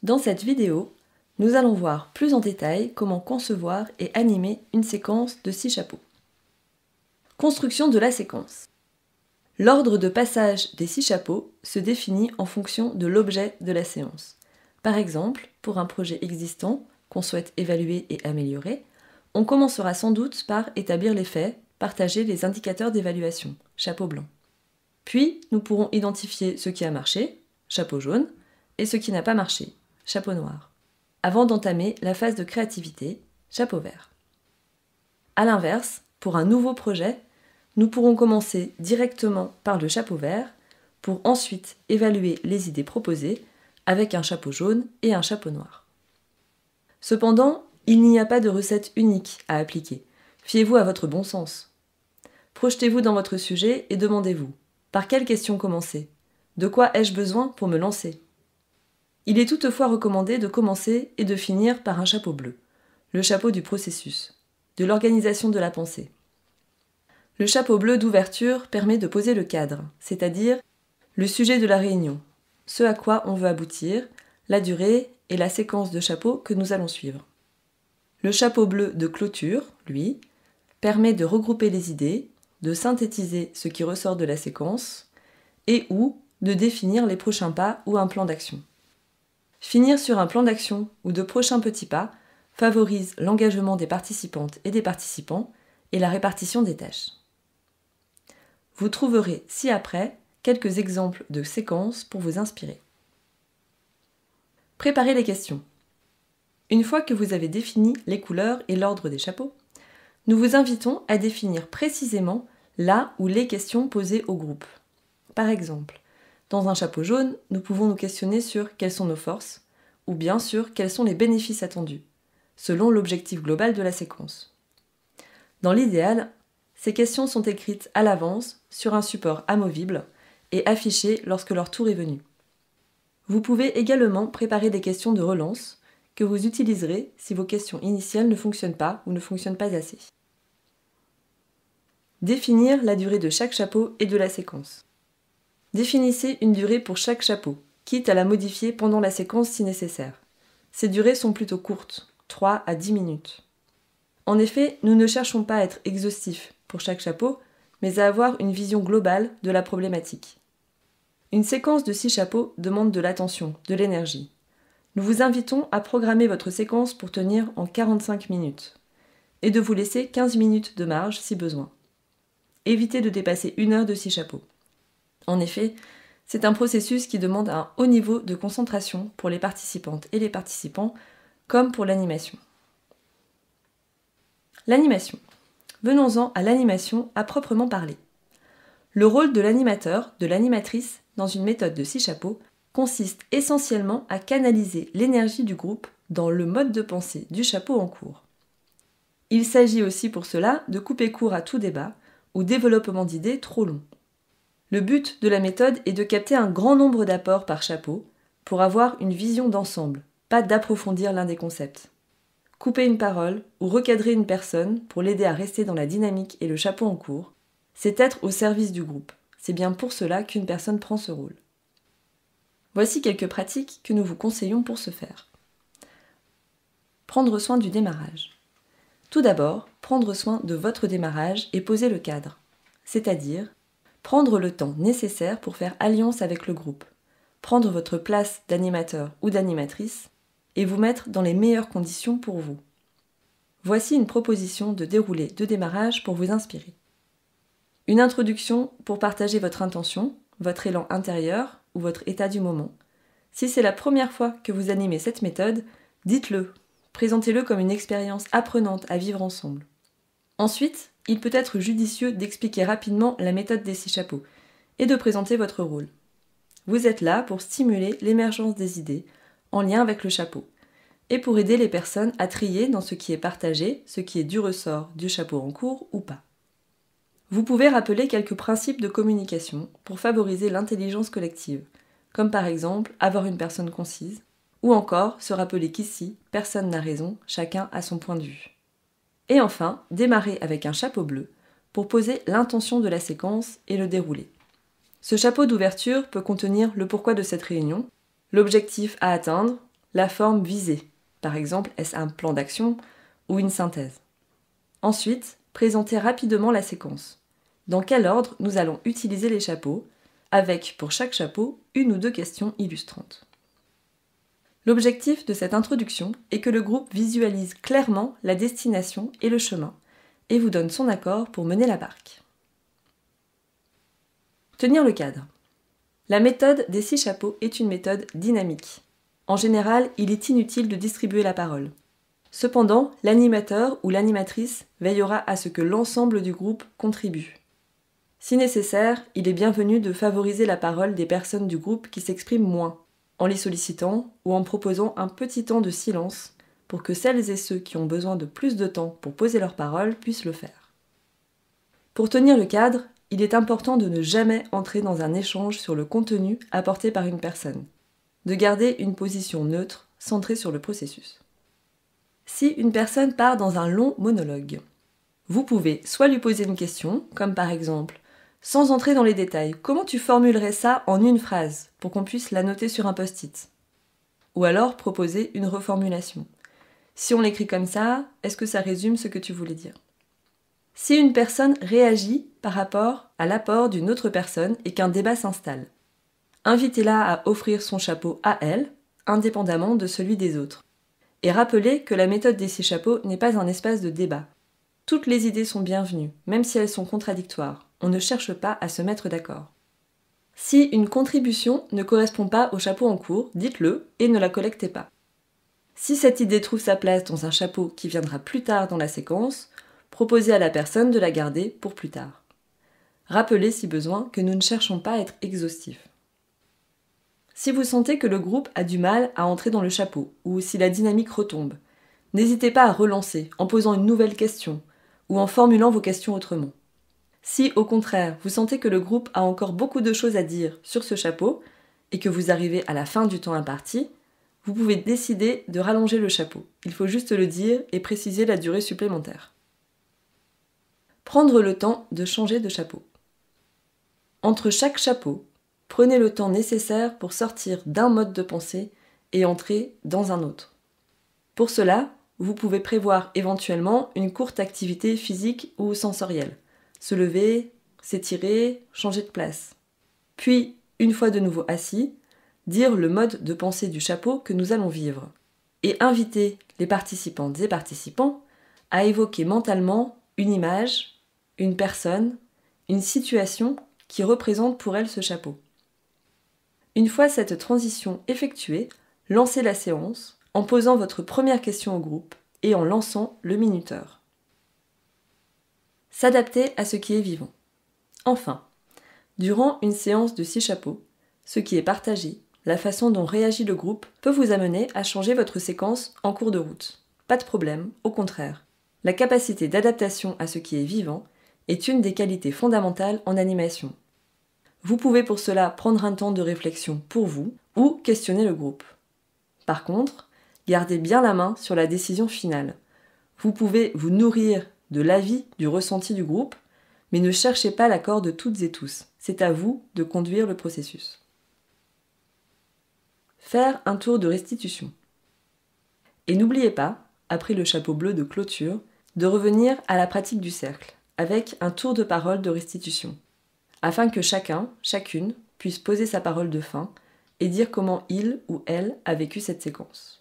Dans cette vidéo, nous allons voir plus en détail comment concevoir et animer une séquence de 6 chapeaux. Construction de la séquence. L'ordre de passage des 6 chapeaux se définit en fonction de l'objet de la séance. Par exemple, pour un projet existant qu'on souhaite évaluer et améliorer, on commencera sans doute par établir les faits, partager les indicateurs d'évaluation, chapeau blanc. Puis, nous pourrons identifier ce qui a marché, chapeau jaune, et ce qui n'a pas marché, chapeau noir, avant d'entamer la phase de créativité, chapeau vert. A l'inverse, pour un nouveau projet, nous pourrons commencer directement par le chapeau vert pour ensuite évaluer les idées proposées avec un chapeau jaune et un chapeau noir. Cependant, il n'y a pas de recette unique à appliquer. Fiez-vous à votre bon sens. Projetez-vous dans votre sujet et demandez-vous: par quelle question commencer? De quoi ai-je besoin pour me lancer? Il est toutefois recommandé de commencer et de finir par un chapeau bleu, le chapeau du processus, de l'organisation de la pensée. Le chapeau bleu d'ouverture permet de poser le cadre, c'est-à-dire le sujet de la réunion, ce à quoi on veut aboutir, la durée et la séquence de chapeaux que nous allons suivre. Le chapeau bleu de clôture, lui, permet de regrouper les idées, de synthétiser ce qui ressort de la séquence et ou de définir les prochains pas ou un plan d'action. Finir sur un plan d'action ou de prochains petits pas favorise l'engagement des participantes et des participants et la répartition des tâches. Vous trouverez ci-après quelques exemples de séquences pour vous inspirer. Préparez les questions. Une fois que vous avez défini les couleurs et l'ordre des chapeaux, nous vous invitons à définir précisément là où les questions posées au groupe. Par exemple, dans un chapeau jaune, nous pouvons nous questionner sur quelles sont nos forces, ou bien sur quels sont les bénéfices attendus, selon l'objectif global de la séquence. Dans l'idéal, ces questions sont écrites à l'avance sur un support amovible et affichées lorsque leur tour est venu. Vous pouvez également préparer des questions de relance que vous utiliserez si vos questions initiales ne fonctionnent pas ou ne fonctionnent pas assez. Définir la durée de chaque chapeau et de la séquence. Définissez une durée pour chaque chapeau, quitte à la modifier pendant la séquence si nécessaire. Ces durées sont plutôt courtes, 3 à 10 minutes. En effet, nous ne cherchons pas à être exhaustifs pour chaque chapeau, mais à avoir une vision globale de la problématique. Une séquence de 6 chapeaux demande de l'attention, de l'énergie. Nous vous invitons à programmer votre séquence pour tenir en 45 minutes et de vous laisser 15 minutes de marge si besoin. Évitez de dépasser 1 heure de 6 chapeaux. En effet, c'est un processus qui demande un haut niveau de concentration pour les participantes et les participants, comme pour l'animation. L'animation. Venons-en à l'animation à proprement parler. Le rôle de l'animateur, de l'animatrice, dans une méthode de 6 chapeaux, consiste essentiellement à canaliser l'énergie du groupe dans le mode de pensée du chapeau en cours. Il s'agit aussi pour cela de couper court à tout débat ou développement d'idées trop long. Le but de la méthode est de capter un grand nombre d'apports par chapeau pour avoir une vision d'ensemble, pas d'approfondir l'un des concepts. Couper une parole ou recadrer une personne pour l'aider à rester dans la dynamique et le chapeau en cours, c'est être au service du groupe. C'est bien pour cela qu'une personne prend ce rôle. Voici quelques pratiques que nous vous conseillons pour ce faire. Prendre soin du démarrage. Tout d'abord, prendre soin de votre démarrage et poser le cadre, c'est-à-dire prendre le temps nécessaire pour faire alliance avec le groupe, prendre votre place d'animateur ou d'animatrice et vous mettre dans les meilleures conditions pour vous. Voici une proposition de déroulé de démarrage pour vous inspirer. Une introduction pour partager votre intention, votre élan intérieur ou votre état du moment. Si c'est la première fois que vous animez cette méthode, dites-le, présentez-le comme une expérience apprenante à vivre ensemble. Ensuite, il peut être judicieux d'expliquer rapidement la méthode des 6 chapeaux et de présenter votre rôle. Vous êtes là pour stimuler l'émergence des idées en lien avec le chapeau et pour aider les personnes à trier dans ce qui est partagé, ce qui est du ressort du chapeau en cours ou pas. Vous pouvez rappeler quelques principes de communication pour favoriser l'intelligence collective, comme par exemple avoir une personne concise, ou encore se rappeler qu'ici, personne n'a raison, chacun a son point de vue. Et enfin, démarrer avec un chapeau bleu pour poser l'intention de la séquence et le dérouler. Ce chapeau d'ouverture peut contenir le pourquoi de cette réunion, l'objectif à atteindre, la forme visée. Par exemple, est-ce un plan d'action ou une synthèse? Ensuite, présentez rapidement la séquence. Dans quel ordre nous allons utiliser les chapeaux, avec pour chaque chapeau 1 ou 2 questions illustrantes. L'objectif de cette introduction est que le groupe visualise clairement la destination et le chemin, et vous donne son accord pour mener la barque. Tenir le cadre. La méthode des 6 chapeaux est une méthode dynamique. En général, il est inutile de distribuer la parole. Cependant, l'animateur ou l'animatrice veillera à ce que l'ensemble du groupe contribue. Si nécessaire, il est bienvenu de favoriser la parole des personnes du groupe qui s'expriment moins, en les sollicitant ou en proposant un petit temps de silence pour que celles et ceux qui ont besoin de plus de temps pour poser leur parole puissent le faire. Pour tenir le cadre, il est important de ne jamais entrer dans un échange sur le contenu apporté par une personne, de garder une position neutre, centrée sur le processus. Si une personne part dans un long monologue, vous pouvez soit lui poser une question, comme par exemple « Sans entrer dans les détails, comment tu formulerais ça en une phrase pour qu'on puisse la noter sur un post-it ?» Ou alors proposer une reformulation. « Si on l'écrit comme ça, est-ce que ça résume ce que tu voulais dire ?» Si une personne réagit par rapport à l'apport d'une autre personne et qu'un débat s'installe, invitez-la à offrir son chapeau à elle, indépendamment de celui des autres. Et rappelez que la méthode des 6 chapeaux n'est pas un espace de débat. Toutes les idées sont bienvenues, même si elles sont contradictoires. On ne cherche pas à se mettre d'accord. Si une contribution ne correspond pas au chapeau en cours, dites-le et ne la collectez pas. Si cette idée trouve sa place dans un chapeau qui viendra plus tard dans la séquence, proposez à la personne de la garder pour plus tard. Rappelez si besoin que nous ne cherchons pas à être exhaustifs. Si vous sentez que le groupe a du mal à entrer dans le chapeau, ou si la dynamique retombe, n'hésitez pas à relancer en posant une nouvelle question, ou en formulant vos questions autrement. Si, au contraire, vous sentez que le groupe a encore beaucoup de choses à dire sur ce chapeau, et que vous arrivez à la fin du temps imparti, vous pouvez décider de rallonger le chapeau. Il faut juste le dire et préciser la durée supplémentaire. Prendre le temps de changer de chapeau. Entre chaque chapeau, prenez le temps nécessaire pour sortir d'un mode de pensée et entrer dans un autre. Pour cela, vous pouvez prévoir éventuellement une courte activité physique ou sensorielle. Se lever, s'étirer, changer de place. Puis, une fois de nouveau assis, dire le mode de pensée du chapeau que nous allons vivre. Et inviter les participantes et participants à évoquer mentalement une image, une personne, une situation qui représente pour elles ce chapeau. Une fois cette transition effectuée, lancez la séance en posant votre première question au groupe et en lançant le minuteur. S'adapter à ce qui est vivant. Enfin, durant une séance de 6 chapeaux, ce qui est partagé, la façon dont réagit le groupe peut vous amener à changer votre séquence en cours de route. Pas de problème, au contraire. La capacité d'adaptation à ce qui est vivant est une des qualités fondamentales en animation. Vous pouvez pour cela prendre un temps de réflexion pour vous ou questionner le groupe. Par contre, gardez bien la main sur la décision finale. Vous pouvez vous nourrir de l'avis, du ressenti du groupe, mais ne cherchez pas l'accord de toutes et tous. C'est à vous de conduire le processus. Faire un tour de restitution. Et n'oubliez pas, après le chapeau bleu de clôture, de revenir à la pratique du cercle, avec un tour de parole de restitution, afin que chacun, chacune, puisse poser sa parole de fin et dire comment il ou elle a vécu cette séquence.